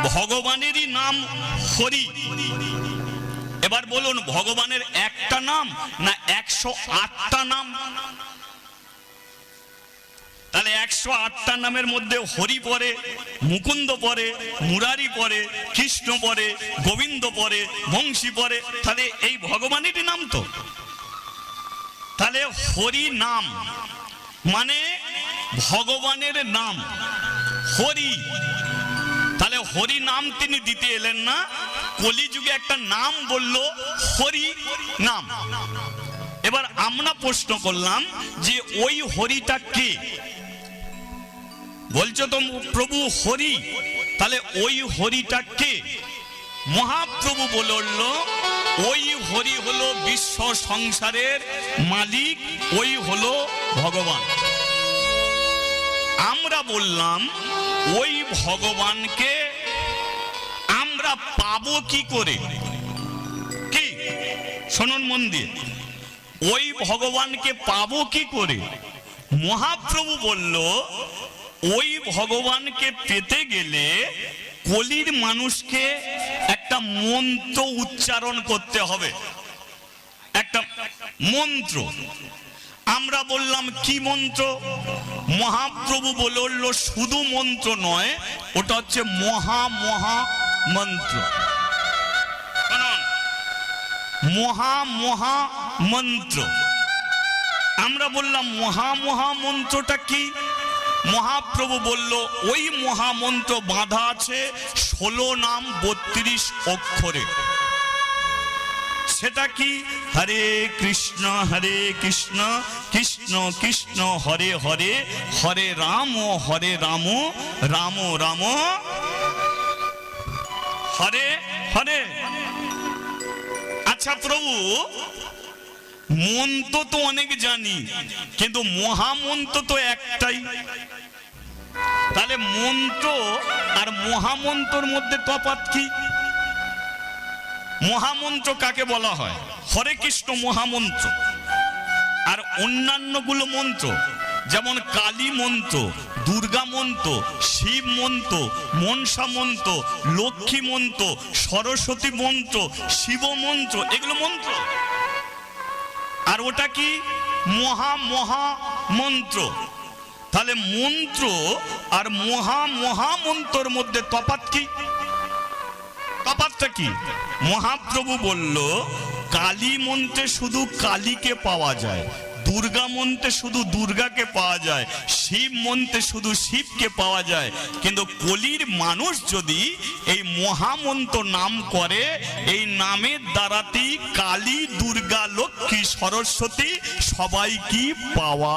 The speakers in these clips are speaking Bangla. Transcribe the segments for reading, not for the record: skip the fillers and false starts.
ভগবানেরই নাম হরি। এবার বলুন, ভগবানের একটা নাম না 108টা নাম? তাহলে 108টা নামের মধ্যে হরি পড়ে, মুকুন্দ পড়ে, মুরারি পড়ে, কৃষ্ণ পড়ে, গোবিন্দ পড়ে, বংশী পড়ে। তাহলে এই ভগবানেরই নাম তো। তাহলে হরি নাম মানে ভগবানের নাম হরি। তাহলে হরি নাম তিনি দিতে এলেন না, কলিযুগে একটা নাম বলল হরি নাম। এবার আমরা প্রশ্ন করলাম যে ওই হরিটা কে? বলছো তো প্রভু হরি, তাহলে ওই হরিটা কে? মহাপ্রভু বলল ওই হরি হলো বিশ্ব সংসারের মালিক, ওই হলো ভগবান। আমরা বললাম ওই ভগবানকে আমরা পাবো কি করে? কি শুনুন মন দিয়ে, ওই ভগবানকে পাবো কি করে? মহাপ্রভু বলল ওই ভগবানকে পেতে গেলে কলির মানুষকে একটা মন্ত্র উচ্চারণ করতে হবে, একটা মন্ত্র। আমরা বললাম কি মন্ত্র? মহাপ্রভু বলল শুধু মন্ত্র নয়, ওটা হচ্ছে মহা মহা মন্ত্র। মহা মহা মন্ত্র। আমরা বললাম মহা মহা মন্ত্রটা কি? মহাপ্রভু বলল ওই মহামন্ত্র বাঁধা আছে 16 নাম 32 অক্ষরে। সেটা কি? হরে কৃষ্ণ কৃষ্ণ কৃষ্ণ হরে হরে, হরে রাম রাম রাম হরে হরে। আচ্ছা প্রভু, মন্ত্র তো অনেক জানি, কিন্তু মহামন্ত্র তো একটাই। তাহলে মন্ত্র আর মহামন্ত্রর মধ্যে তফাৎ কি? মহামন্ত্র কাকে বলা হয়? হরে কৃষ্ণ মহামন্ত্র। আর অন্যান্যগুলো মন্ত্র যেমন কালী মন্ত্র, দুর্গা মন্ত্র, শিব মন্ত্র, মনসা মন্ত্র, লক্ষ্মী মন্ত্র, সরস্বতী মন্ত্র, শিব মন্ত্র, এগুলো মন্ত্র। আর ওটা কি? মহা মহা মন্ত্র। তাহলে মন্ত্র আর মহা মহা মন্ত্রর মধ্যে তফাৎ কি? তফাৎটা কি? মহাপ্রভু বলল কালী মন্ত্রে শুধু কালীকে পাওয়া যায়, দুর্গা মন্ত্রে শুধু দুর্গাকে পাওয়া যায়, শিব মন্ত্রে শুধু শিবকে পাওয়া যায়। কিন্তু কলির মানুষ যদি এই মহামন্ত্র নাম করে, এই নামের দ্বারাতেই কালী, দুর্গা, লক্ষ্মী, সরস্বতী সবাই কি পাওয়া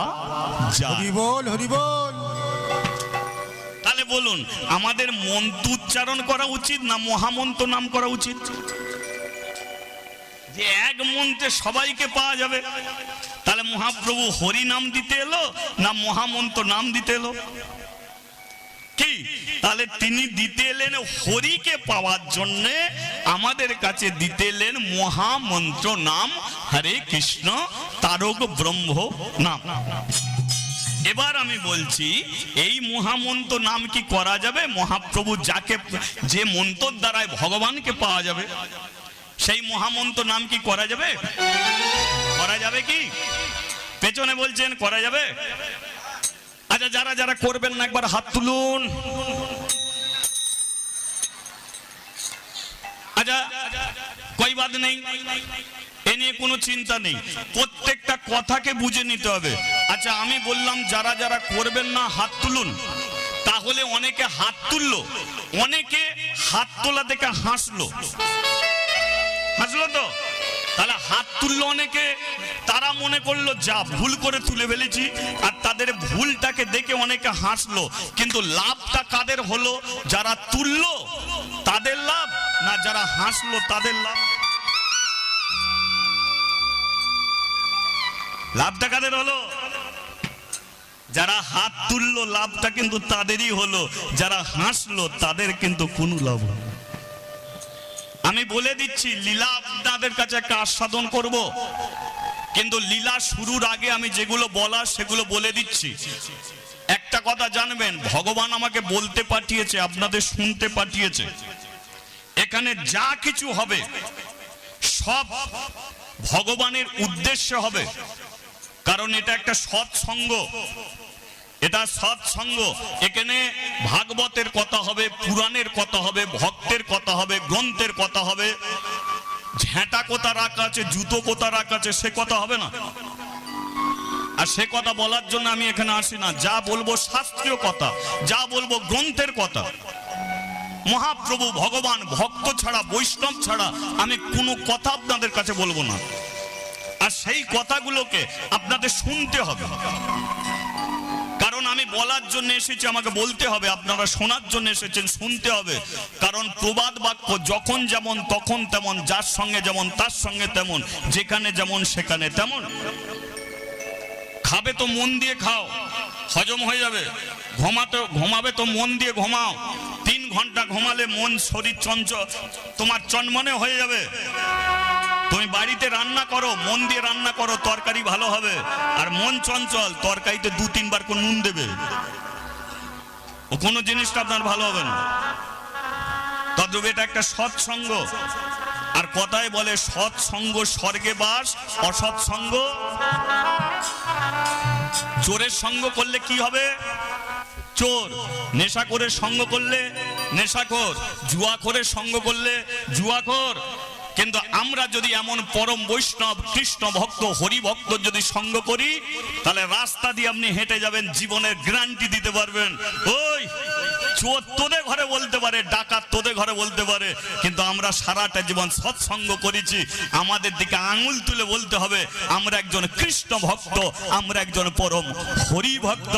যায়। হরি বল হরি বল। তাহলে বলুন, আমাদের মন্ত্র উচ্চারণ করা উচিত না মহামন্ত্র নাম করা উচিত? যে এক মন্ত্রে সবাইকে পাওয়া যাবে। তাহলে মহাপ্রভু হরি নাম দিতে এলো না মহামন্ত্র নাম দিতে এলো? কি? তাহলে তিনি দিতে এলেন হরিকে পাওয়ার জন্য, আমাদের কাছে দিতে এলেন মহামন্ত্র নাম হরে কৃষ্ণ তারক ব্রহ্ম নাম। এবার আমি বলছি এই মহামন্ত্র নাম কি করা যাবে? মহাপ্রভু যাকে, যে মন্ত্রের দ্বারায় ভগবানকে পাওয়া যাবে, সেই মহামন্ত্র নাম কি করা যাবে? করা যাবে কি? পেছনে বলছেন করা যাবে? আচ্ছা, যারা যারা করবেন না একবার হাত তুলুন। আচ্ছা, কই বাদ নেই, এ নিয়ে কোনো চিন্তা নেই, প্রত্যেকটা কথাকে বুঝে নিতে হবে। আচ্ছা, আমি বললাম যারা যারা করবেন না হাত তুলুন, তাহলে অনেকে হাত তুললো, অনেকে হাত তোলা দেখে হাসলো। হাসলো তো? তাহলে হাত তুললো অনেকে, তারা মনে করলো যা ভুল করে তুলে ফেলেছি, আর তাদের ভুলটাকে দেখে অনেকে হাসলো। কিন্তু লাভটা কাদের হলো? যারা তুললো তাদের লাভ, না যারা হাসলো তাদের লাভ? লাভটা কাদের হলো? যারা হাত তুললো লাভটা কিন্তু তাদেরই হলো, যারা হাসলো তাদের কিন্তু কোনো লাভ হলো। আমি বলে দিচ্ছি, লীলা আপনাদের কাছে একটা আস্বাদন করব, কিন্তু লীলা শুরুর আগে আমি যেগুলো বলার সেগুলো বলে দিচ্ছি। একটা কথা জানবেন, ভগবান আমাকে বলতে পাঠিয়েছে, আপনাদের শুনতে পাঠিয়েছে। এখানে যা কিছু হবে সব ভগবানের উদ্দেশ্যে হবে, কারণ এটা একটা সৎসঙ্গ, এটা সৎসঙ্গ। এখানে ভাগবতের কথা হবে, পুরাণের কথা হবে, ভক্তের কথা হবে, গ্রন্থের কথা হবে। ঝেঁটা কোথা রাখা আছে, জুতো কোথা রাখা আছে, সে কথা হবে না। আর সে কথা বলার জন্য আমি এখানে আসি না। যা বলবো শাস্ত্রীয় কথা, যা বলবো গ্রন্থের কথা। মহাপ্রভু ভগবান ভক্ত ছাড়া, বৈষ্ণব ছাড়া আমি কোনো কথা আপনাদের কাছে বলবো না। আর সেই কথাগুলোকে আপনাদের শুনতে হবে, কারণ আমি বলার জন্য এসেছি, আমাকে বলতে হবে। আপনারা শোনার জন্য এসেছেন, শুনতে হবে। কারণ প্রবাদ বাক্য যখন যেমন তখন তেমন, যার সঙ্গে যেমন তার সঙ্গে তেমন, যেখানে যেমন সেখানে তেমন। খাবে তো মন দিয়ে খাও, হজম হয়ে যাবে। ঘুমাবে তো মন দিয়ে ঘুমাও। 3 ঘন্টা ঘুমালে মন শরীর চঞ্চল, তোমার চনমনে হয়ে যাবে। তুমি বাড়িতে রান্না করো, মন দিয়ে রান্না করো, তরকারি ভালো হবে। আর মন চঞ্চল, তরকারিতে 2-3 বার করে নুন দেবে, ও কোনো জিনিসটা আপনার ভালো হবে না। তদ্রূপ এটা একটা সৎসঙ্গ। আর কথায় বলে সৎসঙ্গ স্বর্গে বাস, অসৎসঙ্গ। চোরের সঙ্গ করলে কি হবে? চোর। নেশাখোরের সঙ্গ করলে নেশাখোর। জুয়াখোরের সঙ্গ করলে জুয়াখোর। কিন্তু আমরা যদি এমন পরম বৈষ্ণব, কৃষ্ণ ভক্ত, হরি ভক্ত যদি সঙ্গ করি, তাহলে রাস্তা দিয়ে আপনি হেঁটে যাবেন, জীবনের গ্যারান্টি দিতে পারবেন। ওই চোর তোদের ঘরে বলতে পারে, ডাকাত তোদের ঘরে বলতে পারে, কিন্তু আমরা সারাটা জীবন সৎসঙ্গ করেছি, আমাদের দিকে আঙুল তুলে বলতে হবে আমরা একজন কৃষ্ণ ভক্ত, আমরা একজন পরম হরি ভক্ত।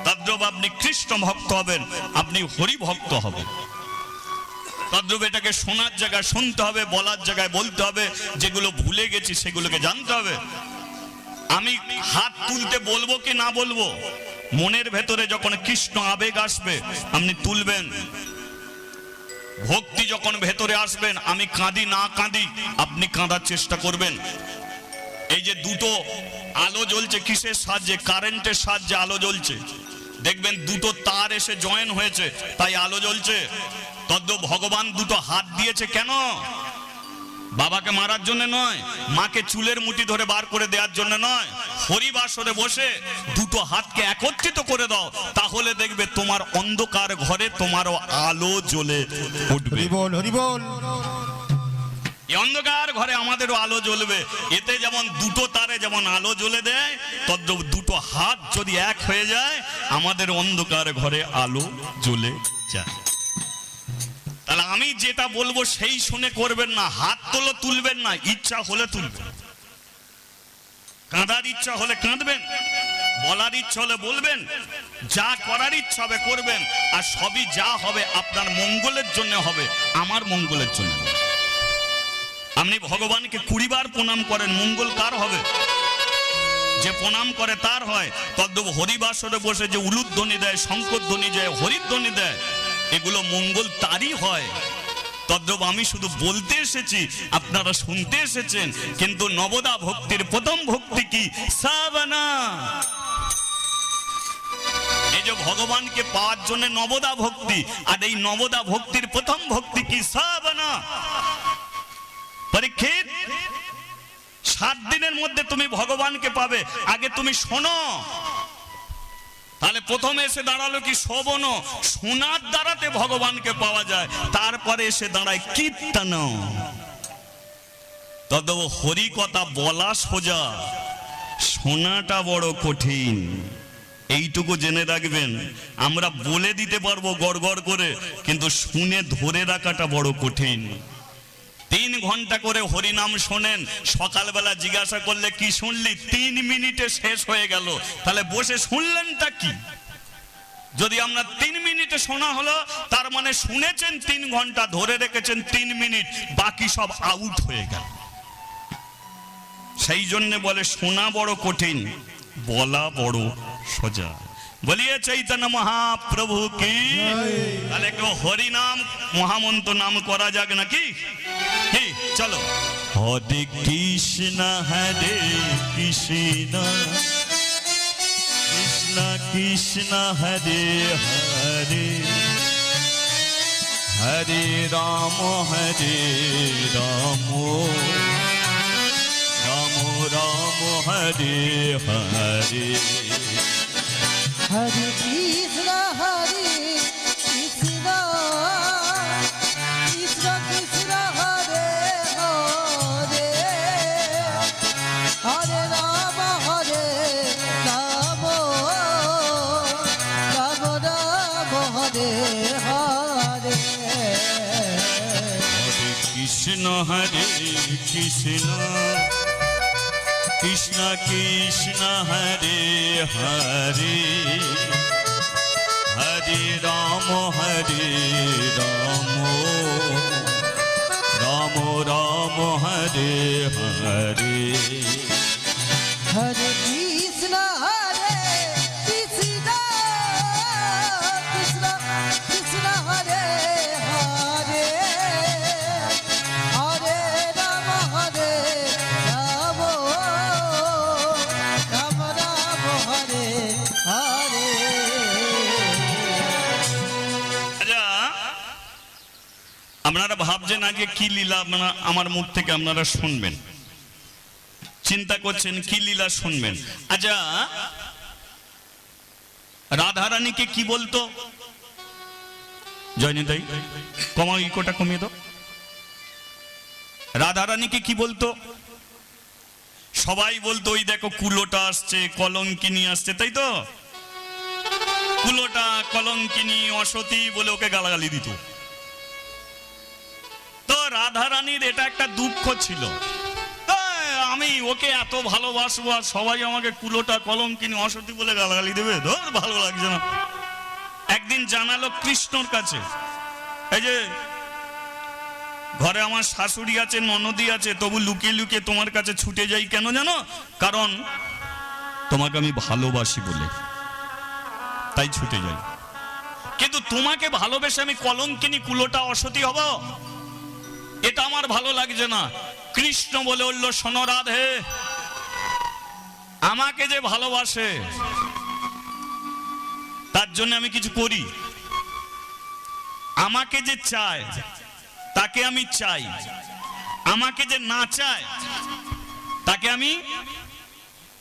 তদ্রূপ আপনি কৃষ্ণ ভক্ত হবেন, আপনি হরি ভক্ত হবেন। তদ্রূপ এটাকে শোনার জায়গায় শুনতে হবে, বলার জায়গায় বলতে হবে। যেগুলো ভুলে গেছি সেগুলোকে জানতে হবে। আমি হাত তুলতে বলবো কি না বলবো, মনের ভেতরে যখন কৃষ্ণ আবেগ আসবে আপনি তুলবেন। ভক্তি যখন ভেতরে আসবেন, আমি কাঁদি না কাঁদি আপনি কাঁদার চেষ্টা করবেন। এই যে দুটো আলো জ্বলছে, কিসের সাহায্যে? কারেন্টের সাহায্যে আলো জ্বলছে। দেখবেন দুটো তার এসে জয়েন হয়েছে, তাই আলো জ্বলছে। তদ্রূপ ভগবান দুটো হাত দিয়েছে কেন? বাবাকে মারার জন্য নয়, মাকে চুলের মুঠি ধরে বার করে দেওয়ার জন্য নয়। হরিবাসরে বসে দুটো হাতকে একত্রিত করে দাও, তাহলে দেখবে তোমার অন্ধকার ঘরে তোমারও আলো জ্বলে উঠবে। এই অন্ধকার ঘরে আমাদেরও আলো জ্বলবে। এতে যেমন দুটো তারে যেমন আলো জ্বলে দেয়, তদ্রূপ দুটো হাত যদি এক হয়ে যায়, আমাদের অন্ধকার ঘরে আলো জ্বলে যায়। তাহলে আমি যেটা বলবো সেই শুনে করবেন না। হাত তোলো তুলবেন না, ইচ্ছা হলে তুলবেন। কাঁদার ইচ্ছা হলে কাঁদবেন, বলার ইচ্ছা হলে বলবেন, যা করার ইচ্ছা হবে করবেন। আর সবই যা হবে আপনার মঙ্গলের জন্য হবে, আমার মঙ্গলের জন্য। আপনি ভগবানকে 20 বার প্রণাম করেন, মঙ্গল কার হবে? যে প্রণাম করে তার হয়। তদ্রূপ হরিবাসরে বসে যে উলুধ্বনি দেয়, শঙ্করধ্বনি দেয়, হরিধ্বনি দেয়, এগুলো মঙ্গল তারই হয়। তদ্রূপ আমি শুধু বলতে এসেছি, আপনারা শুনতে এসেছেন। কিন্তু নবদা ভক্তির প্রথম ভক্তি কি? সাবনা। এই যে ভগবানকে পাওয়ার জন্য নবদা ভক্তি, আর এই নবদা ভক্তির প্রথম ভক্তি কি? সাবনা। পরীক্ষিত, 7 দিনের মধ্যে তুমি ভগবানকে পাবে। আগে তুমি শোনো। তাহলে প্রথমে এসে দাঁড়ালো কি? শ্রবণ। শোনার দ্বারাতে ভগবানকে পাওয়া যায়। তারপরে এসে দাঁড়ায় কীর্তন। তদ্রূপ হরি কথা বলা সোজা, শোনাটা বড় কঠিন। এইটুকু জেনে রাখবেন। আমরা বলে দিতে পারবো গড়গড় করে, কিন্তু শুনে ধরে রাখাটা বড় কঠিন। 3 ঘন্টা করে হরিনাম শোনেন, সকালবেলা জিজ্ঞাসা করলে কি শুনলি? 3 মিনিটে শেষ হয়ে গেল। তাহলে বসে শুনলেনটা কি? যদি আমরা 3 মিনিটে শোনা হলো, তার মানে শুনেছেন 3 ঘন্টা, ধরে রেখেছেন 3 মিনিট, বাকি সব আউট হয়ে গেল। সেই জন্য বলে শোনা বড় কঠিন, বলা বড় সোজা। বলিয়ে চৈতন্য মহাপ্রভু কি। তাহলে একটু হরিনাম মহামন্ত্র নাম করা যাক নাকি? চলো। হরে কৃষ্ণ কৃষ্ণ হরে হরে হরে রাম রাম রাম হরে হরে হরে কৃষ্ণ কৃষ্ণ কৃষ্ণ হরে হরে হরে রাম রাম রাম হরে হরে হরে কৃষ্ণ কৃষ্ণ কৃষ্ণ হরে হরে হরে রাম রাম রাম হরে হরে হরে কৃষ্ণ কৃষ্ণ কৃষ্ণ কৃষ্ণ হরে হরে হরে রাম রাম রাম হরে হরে। আচ্ছা, আপনারা ভাবছেন আজকে কি লীলা আপনারা আমার মুখ থেকে আপনারা শুনবেন, চিন্তা করছেন কি লীলা শুনবেন। আচ্ছা, রাধারানীকে কি বলতো? জয়নিতাই কমাও, ইকোটা কমিয়ে দাও। রাধারানীকে কি বলতো? সবাই বলতো ওই দেখো কুলোটা আসছে, কলঙ্কিনী আসছে, তাই তো? কুলোটা, কলঙ্কিনী, অসতী বলে ওকে গালাগালি দিত। তো রাধারানীর এটা একটা দুঃখ ছিল, আমি ওকে এত ভালোবাসবো আর সবাই আমাকে কুলোটা, কলঙ্কিনী, অসতী বলে গালাগালি দেবে, ধর ভালো লাগছে না। একদিন জানালো কৃষ্ণর কাছে, এই যে ঘরে আমার শাশুড়ি আছে, ননদী আছে, তবু লুকিয়ে লুকিয়ে তোমার কাছে ছুটে যাই কেন জানো? কারণ তোমাকে আমি ভালোবাসি বলে, তাই ছুটে যাই। কিন্তু তোমাকে ভালোবেসে আমি কলঙ্কিনী, কুলোটা, অসতী হব, এটা আমার ভালো লাগছে না। কৃষ্ণ বলে উঠল, শোনো রাধে, আমাকে যে ভালোবাসে তার জন্য আমি কিছু করি, আমাকে যে চায় তাকে আমি চাই, আমাকে যে না চায় তাকে আমি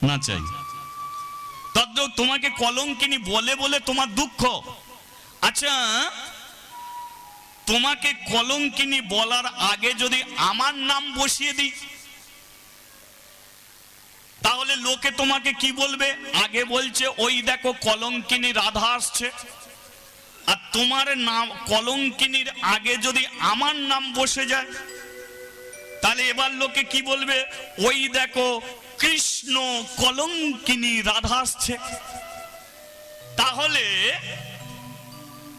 না চাই। তদ্রূপ তোমাকে কলঙ্কিনী বলে বলে তোমার দুঃখ। আচ্ছা, তোমাকে কলঙ্কিনী বলার আগে যদি আমার নাম বসিয়ে দিই তাহলে লোকে তোমাকে কি বলবে? আগে বলছে ওই দেখো কলঙ্কিনী রাধা আসছে, আর তোমার নাম কলঙ্কিনীর আগে যদি আমার নাম বসে যায় তাহলে এবার লোকে কি বলবে? ওই দেখো কৃষ্ণ কলঙ্কিনী রাধা আসছে। তাহলে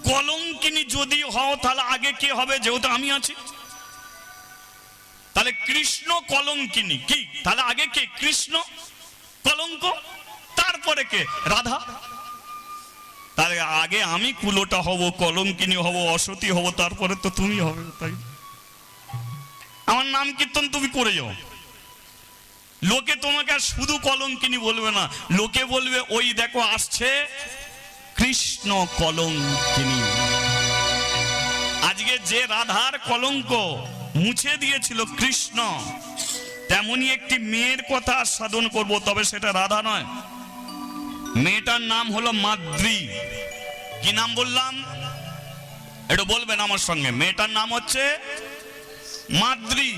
কলঙ্কিনী যদি হও তাহলে আগে কে হবে? যেহেতু আমি আছি, তাহলে কৃষ্ণ কলঙ্কিনী কি? তাহলে আগে কে? কৃষ্ণ কলঙ্ক, তারপরে কে? রাধা। তাহলে আগে আমি কুলোটা হব, কলঙ্কিনী হব, অসতী হব, তারপরে তো তুমি হবে। তাই আমার নাম কীর্তন তুমি করে যাও, লোকে তোমাকে আর শুধু কলঙ্কিনী বলবে না, লোকে বলবে ওই দেখো আসছে কৃষ্ণ কলঙ্কিনী। আজকে যে রাধার কলঙ্ক মুছে দিয়েছিল কৃষ্ণ, তেমনি একটি মেয়ের কথা আস্বাদন করব, তবে সেটা রাধা নয়। মেয়েটার নাম হলো মাদ্রী। কি নাম বললাম? একটু বলবেন আমার সঙ্গে। মেয়েটার নাম হচ্ছে মাদ্রী।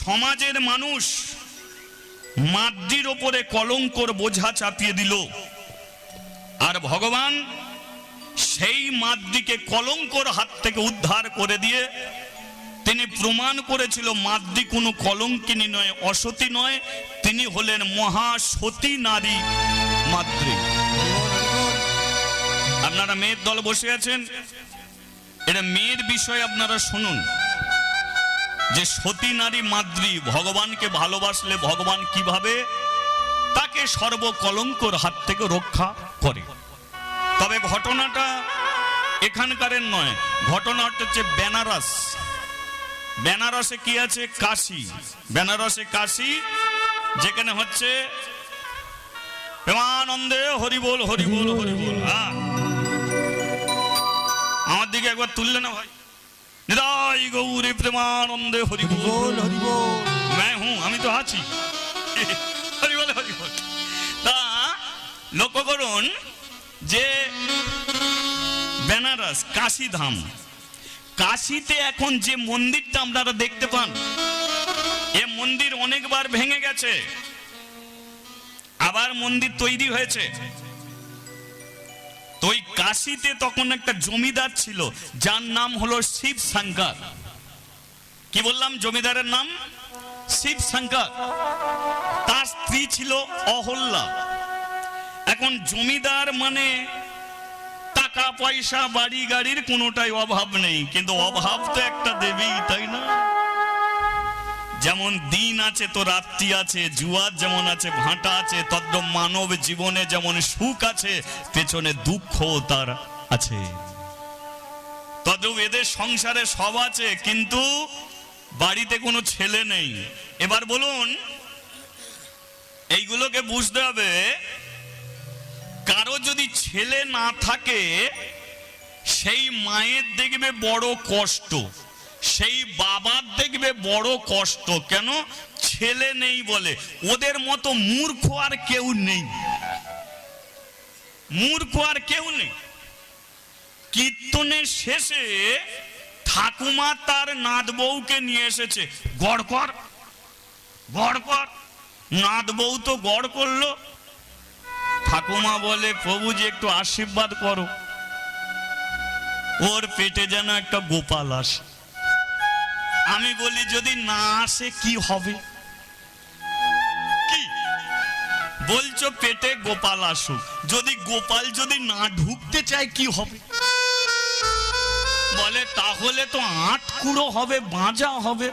সমাজের মানুষ মাদ্রীর ওপরে কলঙ্কর বোঝা চাপিয়ে দিল, আর ভগবান সেই মাদ্রীকে কলঙ্কর হাত থেকে উদ্ধার করে দিয়ে তিনি প্রমাণ করেছিল মাদ্রী কোনো কলঙ্কিনী নয়, অসতী নয়, তিনি হলেন মহাসতী নারী মাদ্রী। আপনারা মেয়ের দল বসে আছেন, এটা মেয়ের বিষয় আপনারা শুনুন যে সতী নারী মাদ্রী ভগবানকে ভালোবাসলে ভগবান কিভাবে তাকে সর্বকলঙ্কর হাত থেকে রক্ষা করে। তবে ঘটনাটা এখানকারের নয়, ঘটনাটা হচ্ছে বেনারস। বেনারসে কি আছে? কাশী। বেনারসে কাশী, যেখানে হচ্ছে প্রেমানন্দে হরি বল হরি বল হরি বল। হ্যাঁ, আমার দিকে একবার তুললে না ভাই? নিতাই গৌরী প্রেমানন্দে হরি বল। बोल हरि बोल। मैं हूं, আমি তো আছি। হরি বল হরি বল। তা লক্ষ্য করুন যে বেনারস কাশী ধাম, কাশীতে এখন যে মন্দিরটা আপনারা দেখতে পান, এ মন্দির অনেকবার ভেঙে গেছে, আবার মন্দির তৈরি হয়েছে। তো ওই কাশীতে তখন একটা জমিদার ছিল যার নাম হলো শিব শঙ্কর। কি বললাম? জমিদারের নাম শিব শঙ্কর। তার স্ত্রী ছিল অহল্যা। এখন জমিদার মানে টাকা পয়সা বাড়ি গাড়ির কোনোটাই অভাব নেই, কিন্তু অভাব তো একটা দেবী, তাই না? যেমন দিন আছে তো রাত্রি আছে, জুয়ার যেমন আছে ভাঁটা আছে, তদ্রূপ মানব জীবনে যেমন সুখ আছে পেছনে দুঃখ তার আছে। তদ্রূপ এদের সংসারে সব আছে, কিন্তু বাড়িতে কোনো ছেলে নেই। এবার বলুন, এইগুলোকে বুঝতে হবে। কারো যদি ছেলে না থাকে, সেই মায়ের দেখবে বড় কষ্ট, সেই বাবার দেখবে বড় কষ্ট। কেন? ছেলে নেই বলে। ওদের মতো মূর্খ আর কেউ নেই, মূর্খ আর কেউ নেই। কীর্তনের শেষে ঠাকুমা তার নাত বউকে নিয়ে এসেছে, গড় কর গড় কর। নাত বউ তো গড় করলো। ঠাকুমা বলে, প্রভুজি একটু আশীর্বাদ করো, ওর পেটে যেন একটা গোপাল আসে। আমি বলি, যদি না আসে কি হবে? কি বলছো? পেটে গোপাল আসুক, যদি গোপাল যদি না ঢুকতে চায় কি হবে? বলে, তাহলে তো আটকুড়ো হবে, বাঁজা হবে,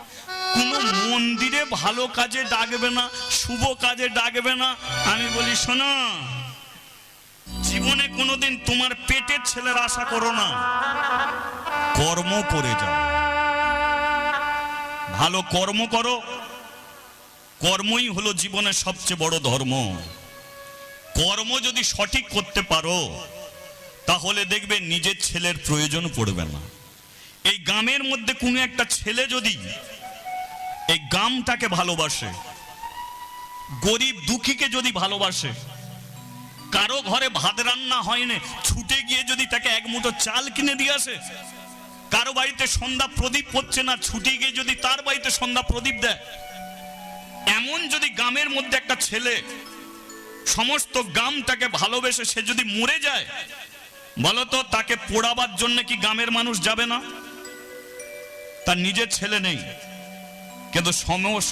কোনো মন্দিরে ভালো কাজে ডাকবে না, শুভ কাজে ডাকবে না। আমি বলি, শোনো, জীবনে কোনোদিন তোমার পেটের ছেলের আশা করো না, কর্ম করে যাও, ভালো কর্ম করো। কর্মই হলো জীবনের সবচেয়ে বড় ধর্ম। কর্ম যদি সঠিক করতে পারো, তাহলে দেখবে নিজের ছেলের প্রয়োজন পড়বে না। এই গ্রামের মধ্যে কোনো একটা ছেলে যদি এই গ্রামটাকে ভালোবাসে, গরিব দুঃখীকে যদি ভালোবাসে, কারো ঘরে ভাত রান্না হয়নি, ছুটে গিয়ে যদি তাকে এক মুঠো চাল কিনে দিয়ে আসে, কারো বাড়িতে সন্ধ্যা প্রদীপ পড়ছে না, ছুটে গিয়ে যদি তার বাড়িতে সন্ধ্যা প্রদীপ দেয়, এমন যদি গ্রামের মধ্যে একটা ছেলে সমস্ত গ্রামটাকে ভালোবেসে সে যদি মরে যায়, বলতো তাকে পোড়াবার জন্য কি গ্রামের মানুষ যাবে না? তার নিজের ছেলে নেই, কিন্তু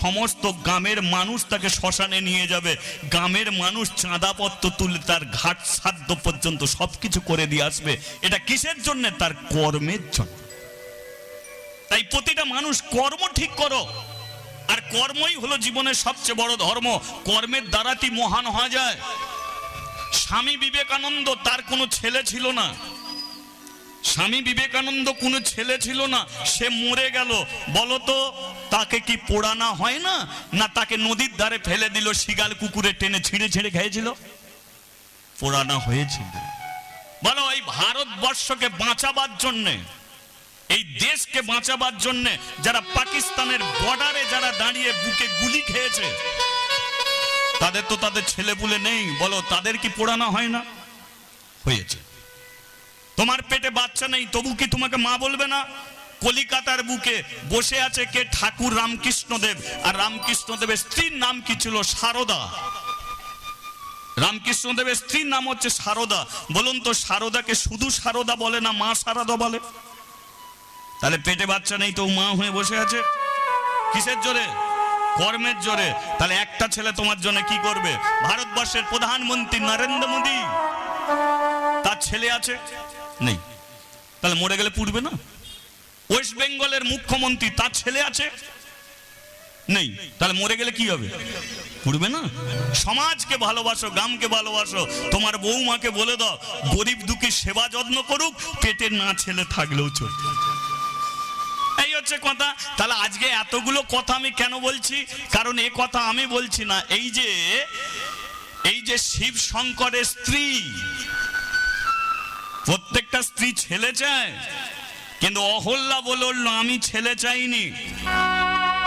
সমস্ত গ্রামের মানুষ তাকে শ্মশানে নিয়ে যাবে। গ্রামের মানুষ চাঁদাপত্র তুলে তার ঘাট সাধ্য পর্যন্ত সবকিছু করে দিয়ে আসবে। এটা কিসের জন্য? তার কর্মের জন্য। তাই প্রতিটা মানুষ কর্ম ঠিক করো, আর কর্মই হলো জীবনের সবচেয়ে বড় ধর্ম। কর্মের দ্বারাতেই মহান হওয়া যায়। স্বামী বিবেকানন্দ, তার কোনো ছেলে ছিল না। স্বামী বিবেকানন্দ কোনো ছেলে ছিল না, সে মরে গেল। বলতো তাকে কি পোড়ানো হয় না? না তাকে নদীর ধারে ফেলে দিল, শিগাল কুকুরে টেনে ছিঁড়ে ছিঁড়ে খেয়েছিল? পোড়ানো হয়েছিল। বলো, এই ভারতবর্ষকে বাঁচাবার জন্যে, এই দেশকে বাঁচাবার জন্যে যারা পাকিস্তানের বর্ডারে যারা দাঁড়িয়ে বুকে গুলি খেয়েছে, তাদের তো তাদের ছেলেপুলে নেই। বলো, তাদের কি পোড়ানো হয় না? হয়েছে। তোমার পেটে বাচ্চা নেই, তবু কি তোমাকে মা বলবে না? কলিকাতার বুকে বসে আছে কে? ঠাকুর রামকৃষ্ণদেব। আর রামকৃষ্ণদেবের স্ত্রীর নাম কি ছিল? সারদা। রামকৃষ্ণদেবের স্ত্রীর নাম হচ্ছে সারদা। বলুন তো, সারদাকে শুধু সারদা বলে না মা সারদা বলে? তাহলে পেটে বাচ্চা নেই তো মা হয়ে বসে আছে কিসের জোরে? কর্মের জোরে। তাহলে একটা ছেলে তোমার জন্য কি করবে? ভারতবর্ষের প্রধানমন্ত্রী নরেন্দ্র মোদী, তার ছেলে আছে? নেই। তাহলে মরে গেলে পুড়বে না? ওয়েস্ট বেঙ্গলের মুখ্যমন্ত্রী, তার ছেলে আছে? নেই। তাহলে মরে গেলে কি হবে? পুড়বে না? সমাজকে ভালোবাসো, গ্রামকে ভালোবাসো। তোমার বৌমাকে বলে দাও গরিব দুঃখীর সেবা যত্ন করুক, পেটে না ছেলে থাকলেও চলবে। এই হচ্ছে কথা। তাহলে আজকে এতগুলো কথা আমি কেন বলছি? কারণ এ কথা আমি বলছি না, এই যে এই যে শিব শঙ্করের স্ত্রী, প্রত্যেকটা স্ত্রী ছেলে চায়, কিন্তু অহল্যা বলল আমি ছেলে চাইনি।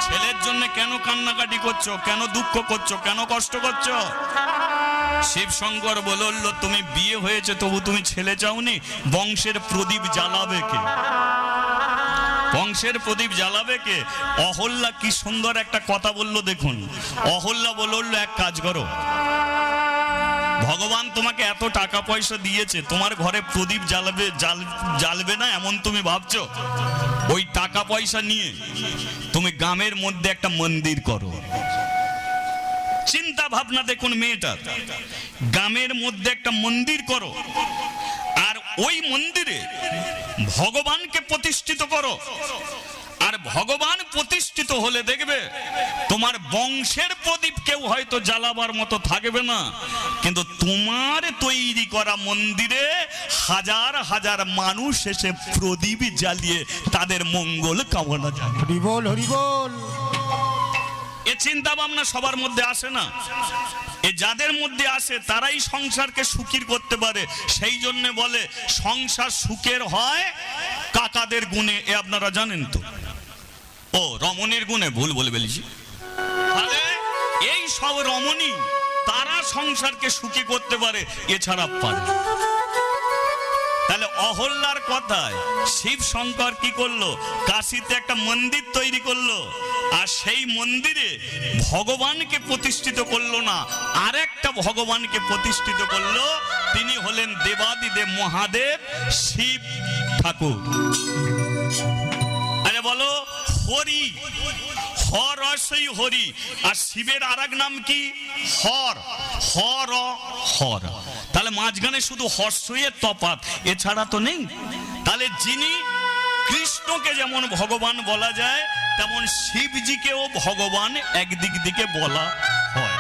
ছেলের জন্য কেন কান্নাকাটি করছো, কেন দুঃখ করছো, কেন কষ্ট করছো? শিব শঙ্কর বলল তুমি বিয়ে হয়েছে তবু তুমি ছেলে চাওনি, বংশের প্রদীপ জ্বালাবে কে? বংশের প্রদীপ জ্বালাবে কে? অহল্যা কি সুন্দর একটা কথা বলল দেখুন। অহল্যা বলল এক কাজ করো, ভগবান তোমাকে এত টাকা পয়সা দিয়েছে, তোমার ঘরে প্রদীপ জ্বালবে না এমন তুমি ভাবছো? ওই টাকা পয়সা নিয়ে তুমি গ্রামের মধ্যে একটা মন্দির করো। চিন্তা ভাবনা দেখুন মেয়েটার, গ্রামের মধ্যে একটা মন্দির করো, আর ওই মন্দিরে ভগবানকে প্রতিষ্ঠিত করো। আর ভগবান প্রতিষ্ঠিত হলে দেখবে তোমার বংশের প্রদীপ কেউ হয়তো জ্বালাবার মতো থাকবে না, কিন্তু তোমার তৈরি করা মন্দিরে হাজার হাজার মানুষ এসে প্রদীপ জ্বালিয়ে তাদের মঙ্গল কামনা জানে। হরি বল, হরি বল। এ চিন্তা ভাবনা সবার মধ্যে আসে না। এ যাদের মধ্যে আসে তারাই সংসারকে সুখীর করতে পারে। সেই জন্য বলে সংসার সুখের হয় কাকাদের গুণে। এ আপনারা জানেন তো? ও রমণীর গুণে ভুল বলে ফেলেছি। তাহলে এই সব রমণী তারা সংসারকে সুখী করতে পারে, এছাড়া পারে। তাহলে অহল্যার কথায় শিব শঙ্কর কি করলো? কাশীতে একটা মন্দির তৈরি করলো, আর সেই মন্দিরে ভগবানকে প্রতিষ্ঠিত করলো না, আরেকটা ভগবানকে প্রতিষ্ঠিত করলো। তিনি হলেন দেবাদিদেব মহাদেব শিব ঠাকুর। আরে বলো হরি, হর রসই হরি। আর শিবের আরেক নাম কি? হর, হর হর। তাহলে মাঝখানে শুধু হর্ষয়ের তফাৎ, এছাড়া তো নেই। তাহলে যিনি কৃষ্ণকে যেমন ভগবান বলা যায়, তেমন শিবজিকেও ভগবান একদিক দিকে বলা হয়।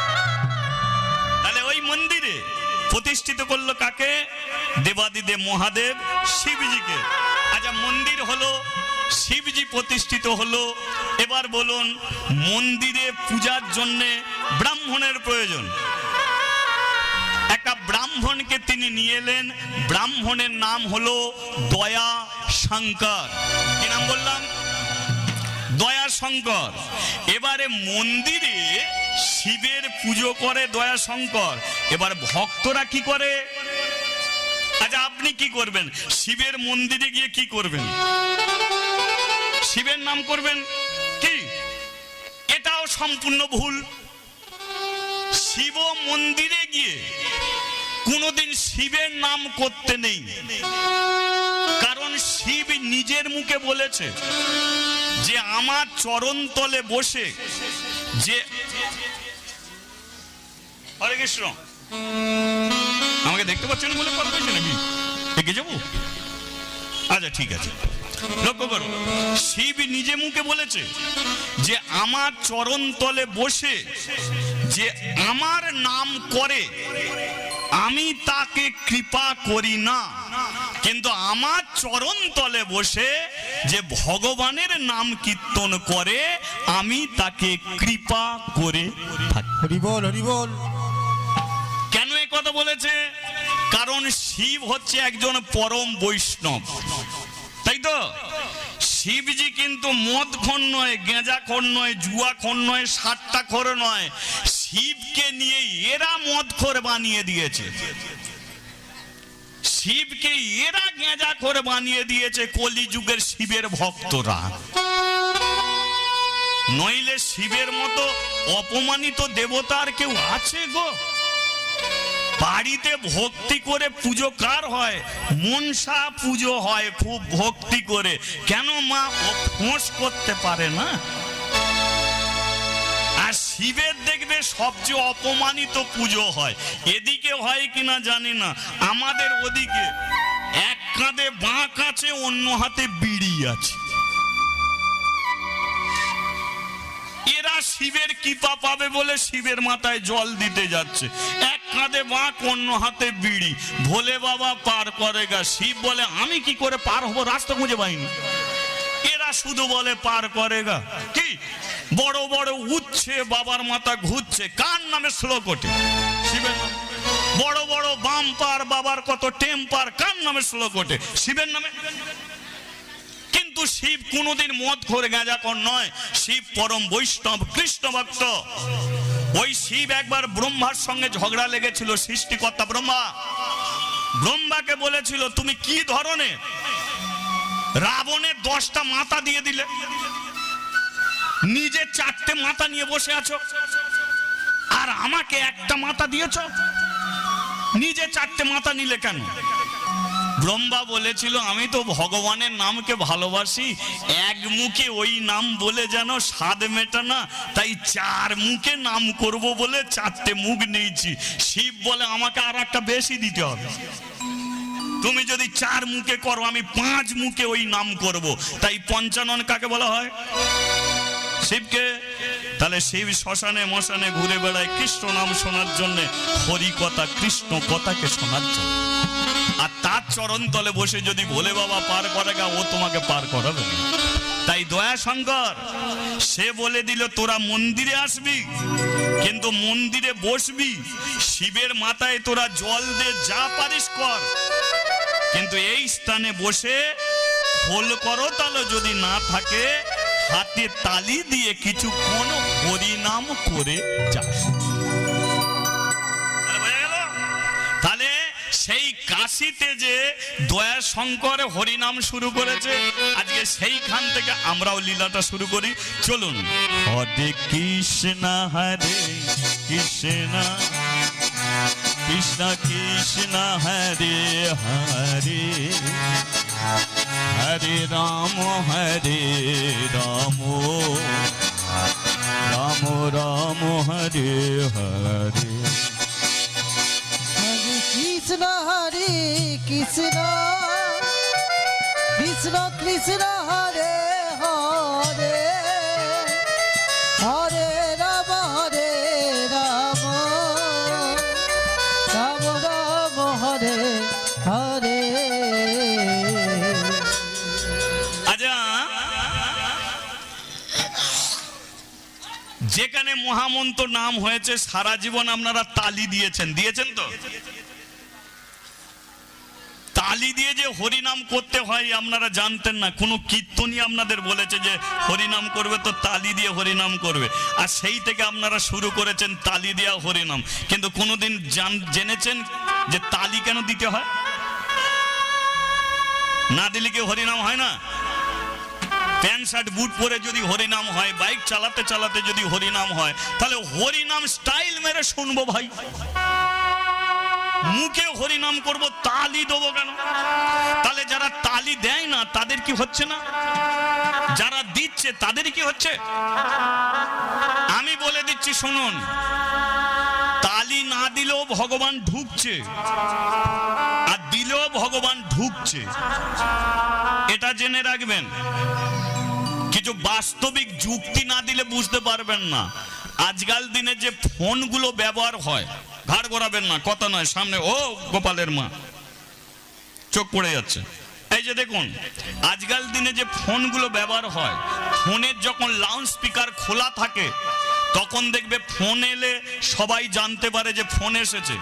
তাহলে ওই মন্দিরে প্রতিষ্ঠিত করলো কাকে? দেবাদিদেব মহাদেব শিবজিকে। আচ্ছা, মন্দির হলো, শিবজি প্রতিষ্ঠিত হলো। এবার বলুন, মন্দিরে পূজার জন্য ব্রাহ্মণের প্রয়োজন। একটা ব্রাহ্মণকে তিনি নিয়ে এলেন। ব্রাহ্মণের নাম হলো দয়া শঙ্কর। কি নাম বললাম? দয়া শঙ্কর। এবারে মন্দিরে শিবের পুজো করে দয়া শঙ্কর। এবার ভক্তরা কি করে? আচ্ছা, আপনি কি করবেন? শিবের মন্দিরে গিয়ে কি করবেন? শিবের নাম করবেন কি? এটাও সম্পূর্ণ ভুল। শিব মন্দিরে গিয়ে কোনোদিন শিবের নাম করতে নেই, কারণ শিব নিজের মুখে বলেছে যে আমার চরণ তলে বসে যে, হরে কৃষ্ণ, আমাকে দেখতে পাচ্ছেন বলে কথা বলছে নাকি? এগিয়ে যাবো? আচ্ছা ঠিক আছে, লক্ষ্য করো, শিব নিজে মুখে বলেছে যে আমার চরণ তলে বসে যে আমার নাম করে আমি তাকে কৃপা করি না, কিন্তু আমার চরণ তলে বসে যে ভগবানের নাম কীর্তন করে আমি তাকে কৃপা করে থাকি। হরি বল, হরি বল। কেন এ কথা বলেছে? কারণ শিব হচ্ছে একজন পরম বৈষ্ণব, তাই তো? শিবজি কিন্তু মদখোর নয়, গেঁজাখোর নয়, জুয়াখোর নয়, সাট্টাখোর নয়। শিবকে নিয়ে এরা মদখোর বানিয়ে দিয়েছে, শিবকে এরা গেঁজাখোর বানিয়ে দিয়েছে কলিযুগের শিবের ভক্তরা। নইলে শিবের মতো অপমানিত দেবতার কেউ আছে গো? বাড়িতে ভক্তি করে পুজো কার হয়? মনসা পুজো হয় খুব ভক্তি করে। কেন মা ও ফোঁস করতে পারে না? আর শিবের দেখবে সবচেয়ে অপমানিত পুজো হয়। এদিকে হয় কিনা জানি না, আমাদের ওদিকে এক কাঁধে বাঁক আছে, অন্য হাতে বিড়ি আছে। এরা শিবের কৃপা পাবে বলে শিবের মাথায় জল দিতে যাচ্ছে। এক কাঁধে বাঁক, অন্য হাতে বিড়ি। ভোলে বাবা পার করেগা। শিব বলে আমি কি করে পার হবো, রাস্তা খুঁজে পাইনি। এরা শুধু বলে পার করেগা। কি বড় বড় উঠছে, বাবার মাথা ঘুরছে, কার নামে শ্লোক ওঠে? শিবের নামে। বড় বড় বাম্পার, বাবার কত টেম্পার, কার নামে শ্লোক ওঠে? শিবের নামে। কিন্তু শিব কোনোদিন মদ খোর গাঁজাখোর নয়, শিব পরম বৈষ্ণব কৃষ্ণ ভক্ত। ওই শিব একবার ব্রহ্মার সঙ্গে ঝগড়া লেগেছিল। সৃষ্টিকর্তা ব্রহ্মাকে বলেছিল, তুমি কি ধরনের রাবণের 10টা মাথা দিয়ে দিলে, নিজে 4টে মাথা নিয়ে বসে আছো, আর আমাকে একটা মাথা দিয়েছ, নিজে 4টে মাথা নিলে কেন? ব্রহ্মা বলেছিল, আমি তো ভগবানের নামকে ভালোবাসি, এক মুখে ওই নাম বলে যেন স্বাদ মেটা না, তাই 4 মুখে নাম করব বলে 4টে মুখ নিয়েছি। শিব বলে, আমাকে আর একটা বেশি দিতে হবে, তুমি যদি 4 মুখে করো, আমি 5 মুখে ওই নাম করব। তাই পঞ্চানন কাকে বলা হয়? শিবকে। তাহলে শিব শ্মশানে মশানে ঘুরে বেড়ায় কৃষ্ণ নাম শোনার জন্য, হরি কথা কৃষ্ণ কথাকে শোনার জন্য। আর তার চরণ তলে বসে যদি ভোলে বাবা পার করাগা, ও তোমাকে পার করাবে না। তাই দয়া শঙ্কর সে বলে দিল, তোরা মন্দিরে আসবি, কিন্তু মন্দিরে বসবি, শিবের মাথায় তোরা জল দে, যা পারিস কর, কিন্তু এই স্থানে বসে খোল করো তাহলে যদি না থাকে, হাতে তালি দিয়ে কিছুক্ষণ হরিনাম করে যাস। তাহলে সেই কাশিতে যে দয়া শঙ্কর হরিনাম শুরু করেছে, আজকে সেইখান থেকে আমরাও লীলাটা শুরু করি। চলুন। হরে কৃষ্ণ হরে কৃষ্ণ কৃষ্ণ কৃষ্ণ হরে হরে, হরে রাম রাম রাম হরে হরে। কৃষ্ণ হরে কৃষ্ণ কৃষ্ণ কৃষ্ণ হরে হরে, হরে রাম রাম রাম হরে হরে। আচ্ছা, যেখানে মহামন্ত্র নাম হয়েছে, সারা জীবন আপনারা তালি দিয়েছেন তো? তালি দিয়ে যে হরিনাম করতে হয় আপনারা জানতেন না। কোনো কীর্তনী আপনাদের বলেছে যে হরিনাম করবে তো তালি দিয়ে হরিনাম করবে, আর সেই থেকে আপনারা শুরু করেছেন তালি দেওয়া হরিনাম। কিন্তু কোনোদিন জেনেছেন যে তালি কেন দিতে হয়? না দিলে কি হরিনাম হয় না? প্যান্ট শার্ট বুট পরে যদি হরিনাম হয়, বাইক চালাতে চালাতে যদি হরিনাম হয়, তাহলে হরিনাম স্টাইল মেরে শুনবো ভাই। মুখে হরিনাম করব, তালি দেবো কেন? তাহলে যারা তালি দেয় না তাদের কি হচ্ছে না? যারা দিচ্ছে তাদের কি হচ্ছে? আমি বলে দিচ্ছি শুনুন, তালি না দিলেও ভগবান ঢুকছে, আর দিলেও ভগবান ঢুকছে, এটা জেনে রাখবেন। কিছু বাস্তবিক যুক্তি না দিলে বুঝতে পারবেন না। আজকাল দিনে যে ফোনগুলো ব্যবহার হয়, ঘাড় ঘোরাবেন না, কথা নয়, সামনে ও গোপালের মা চোখ পড়ে যাচ্ছে। এই যে দেখুন, আজকাল দিনে যে ফোনগুলো ব্যবহার হয়, ফোনের যখন লাউড স্পিকার খোলা থাকে, তখন দেখবে ফোন এলে সবাই জানতে পারে যে ফোন এসেছে।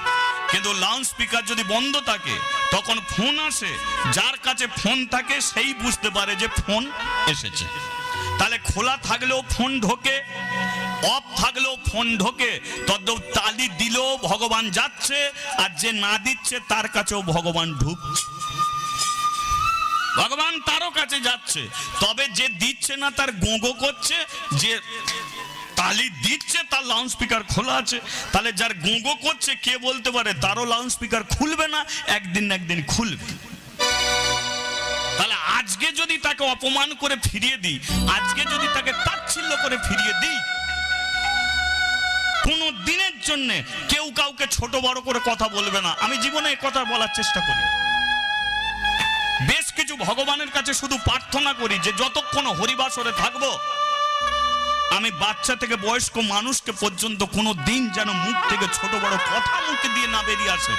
কিন্তু লাউড স্পিকার যদি বন্ধ থাকে, তখন ফোন আসে, যার কাছে ফোন থাকে সেই বুঝতে পারে যে ফোন এসেছে। তাহলে খোলা থাকলেও ফোন ঢোকে, অফ থাকলেও ফোন ঢোকে। তদ্রূপ তালি দিলেও ভগবান যাচ্ছে, আর যে না দিচ্ছে তার কাছেও ভগবান ঢুকছে, ভগবান তারও কাছে যাচ্ছে। তবে যে দিচ্ছে না তার গোঁগো করছে, যে তালি দিচ্ছে তার লাউড স্পিকার খোলা আছে। তাহলে যার গোঁগো করছে কে বলতে পারে তারও লাউড স্পিকার খুলবে না, একদিন না একদিন খুলবে। তাহলে আজকে যদি তাকে অপমান করে ফিরিয়ে দিই, আজকে যদি তাকে তাচ্ছিল্য করে ফিরিয়ে দিই, কোনো দিনের জন্য কেউ কাউকে ছোট বড় করে কথা বলবে না। আমি জীবনে এই কথা বলার চেষ্টা করি। বেশ কিছু ভগবানের কাছে শুধু প্রার্থনা করি যে যতক্ষণ হরিবাসরে থাকবো, আমি বাচ্চা থেকে বয়স্ক মানুষকে পর্যন্ত কোনো দিন যেন মুখ থেকে ছোট বড় কথা মুখে দিয়ে না বেরিয়ে আসে।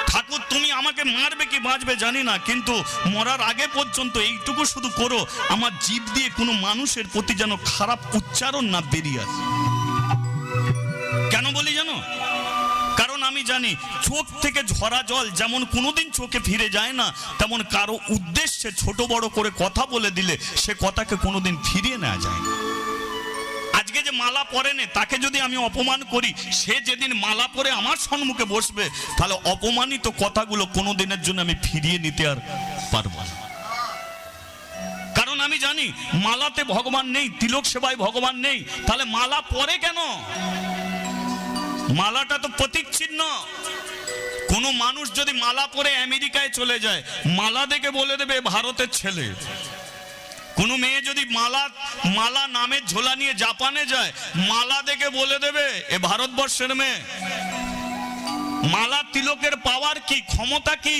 ঠাকুর তুমি আমাকে মারবে কি বাঁচবে জানি না, কিন্তু মরার আগে পর্যন্ত এইটুকু শুধু করো, আমার জিভ দিয়ে কোনো মানুষের প্রতি যেন খারাপ উচ্চারণ না বেরিয়ে আসে। কেন বলি জানো? জানি চোখ থেকে ঝরা জল যেমন কোনোদিন চোখে ফিরে যায় না, তেমন কারো উদ্দেশ্যে ছোট বড় করে কথা বলে দিলে সে কথাকে কোনোদিন ফিরিয়ে নেওয়া যায় না। আজকে যে মালা পরেনে তাকে যদি আমি অপমান করি, সে যেদিন মালা পরে আমার সম্মুখে বসবে, তাহলে অপমানিত কথাগুলো কোনোদিনের জন্য আমি ফিরিয়ে নিতে আর পারবো না। কারণ আমি জানি মালাতে ভগবান নেই, তিলক সেবায় ভগবান নেই, তাহলে মালা পরে কেন? মালাটা তো প্রতীক চিহ্ন। কোন মানুষ যদি মালা পরে আমেরিকায় চলে যায়, মালা দেখে বলে দেবে ভারতের ছেলে। কোন মেয়ে যদি মালা নামের ঝোলা নিয়ে জাপানে যায়, মালা দেখে বলে দেবে এ ভারতবর্ষের মেয়ে। মালা তিলকের পাওয়ার কি, ক্ষমতা কি?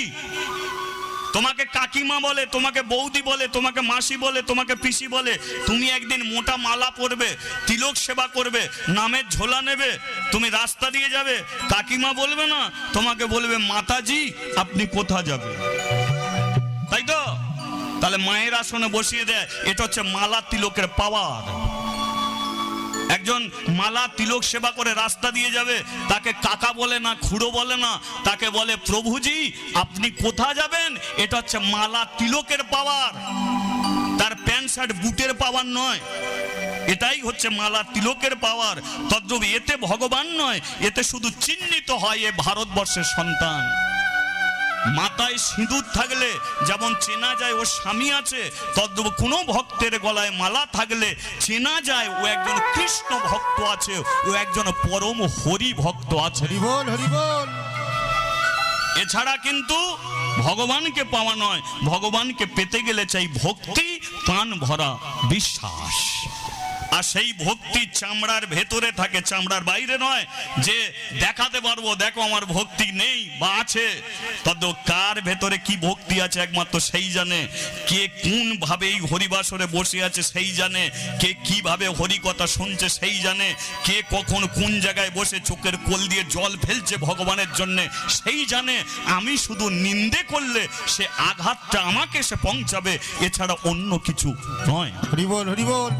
তোমাকে কাকিমা বলে, তোমাকে বৌদি বলে, তোমাকে মাসি বলে, তোমাকে পিসি বলে, তুমি একদিন মোটা মালা পরবে, তিলক সেবা করবে, নামের ঝোলা নেবে, তুমি রাস্তা দিয়ে যাবে, কাকিমা বলবে না, তোমাকে বলবে মাতাজি আপনি কোথা যাবে, তাই তো? তাহলে মায়ের আসনে বসিয়ে দেয়, এটা হচ্ছে মালা তিলকের পাওয়ার। একজন মালা তিলক সেবা করে রাস্তা দিয়ে যাবে, তাকে কাকা বলে না, খুড়ো বলে না, তাকে বলে প্রভুজি আপনি কোথা যাবেন। এটা হচ্ছে মালা তিলকের পাওয়ার, তার প্যান্ট শার্ট বুটের পাওয়ার নয়। এটাই হচ্ছে মালা তিলকের পাওয়ার। তদ্রূপ এতে ভগবান নয়, এতে শুধু চিহ্নিত হয় এ ভারতবর্ষের সন্তান। মাথায় সিঁদুর থাকলে যেমন চেনা যায় ও স্বামী আছে, তদ্রূপ কোনো ভক্তের গলায় মালা থাকলে চেনা যায় ও একজন কৃষ্ণ ভক্ত আছে, ও একজন পরম হরি ভক্ত আছে। হরি বল, হরি বল। এছাড়া কিন্তু ভগবানকে পাওয়া নয়, ভগবানকে পেতে গেলে চাই ভক্তি, প্রাণ ভরা বিশ্বাস। আর সেই ভক্তি চামড়ার ভেতরে থাকে, চামড়ার বাইরে নয় যে দেখাতে পারবো দেখো আমার ভক্তি নেই বা আছে। তদ্দ কার ভেতরে কি ভক্তি আছে একমাত্র সেই জানে। কে কোন ভাবে এই হরিবাসরে বসে আছে সেই জানে, কে কিভাবে হরিকথা শুনছে সেই জানে, কে কখন কোন জায়গায় বসে চোখের কোল দিয়ে জল ফেলছে ভগবানের জন্য সেই জানে। আমি শুধু নিন্দে করলে সে আঘাতটা আমাকে সে পৌঁছাবে, এছাড়া অন্য কিছু নয়। হরি বল, হরি বল।